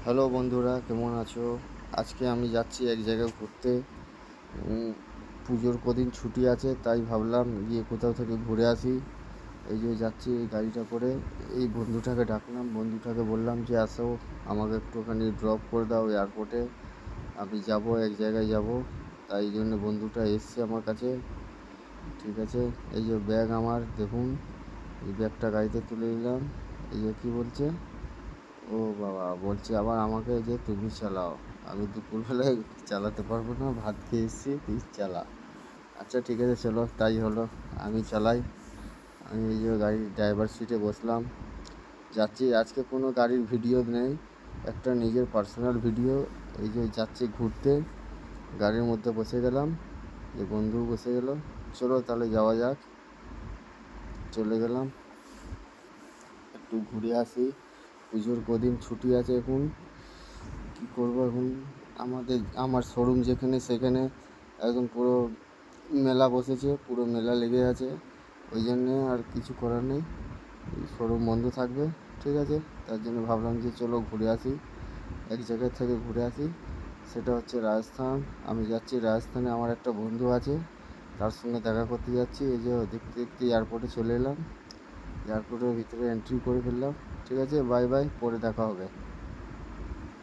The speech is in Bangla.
হ্যালো বন্ধুরা, কেমন আছো? আজকে আমি যাচ্ছি এক জায়গায় ঘুরতে। পুজোর কদিন ছুটি আছে, তাই ভাবলাম গিয়ে কোথাও থেকে ঘুরে আসি। এই যে যাচ্ছি এই গাড়িটা করে। এই বন্ধুটাকে ডাকলাম, বন্ধুটাকে বললাম যে আসো, আমাকে একটুখানি ড্রপ করে দাও এয়ারপোর্টে। আমি যাব, এক জায়গায় যাব। তাই জন্য বন্ধুটা এসছে আমার কাছে। ঠিক আছে, এই যে ব্যাগ আমার দেখুন, এই ব্যাগটা গাড়িতে তুলে নিলাম। এই যে কী বলছে, ও বাবা, বলছে আবার আমাকে যে তুমি চালাও। আমি দুপুরবেলায় চালাতে পারবো না, ভাত খেয়ে এসেছি, তুই চালা। আচ্ছা ঠিক আছে, চলো তাই হলো, আমি চালাই। আমি এই যে গাড়ির ড্রাইভার সিটে বসলাম, যাচ্ছি। আজকে কোনো গাড়ির ভিডিও নেই, একটা নিজের পার্সোনাল ভিডিও। এই যে যাচ্ছি ঘুরতে, গাড়ির মধ্যে বসে গেলাম, যে বন্ধু বসে গেল। চলো তাহলে যাওয়া যাক। চলে গেলাম, একটু ঘুরে আসি। পুজোর কদিন ছুটি আছে এখন, কী করবো এখন। আমার শোরুম যেখানে, সেখানে একদম পুরো মেলা বসেছে, পুরো মেলা লেগে আছে। ওই জন্যে আর কিছু করার নেই, শোরুম বন্ধ থাকবে। ঠিক আছে, তার জন্য ভাবলাম যে চলো ঘুরে আসি, এক জায়গায় থেকে ঘুরে আসি। সেটা হচ্ছে রাজস্থান। আমি যাচ্ছি রাজস্থানে, আমার একটা বন্ধু আছে, তার সঙ্গে দেখা করতে যাচ্ছি। এই যে দেখতে দেখতে এয়ারপোর্টে চলে এলাম, এয়ারপোর্টের ভিতরে এন্ট্রি করে ফেললাম। ঠিক আছে, বাই বাই, পরে দেখা হবে।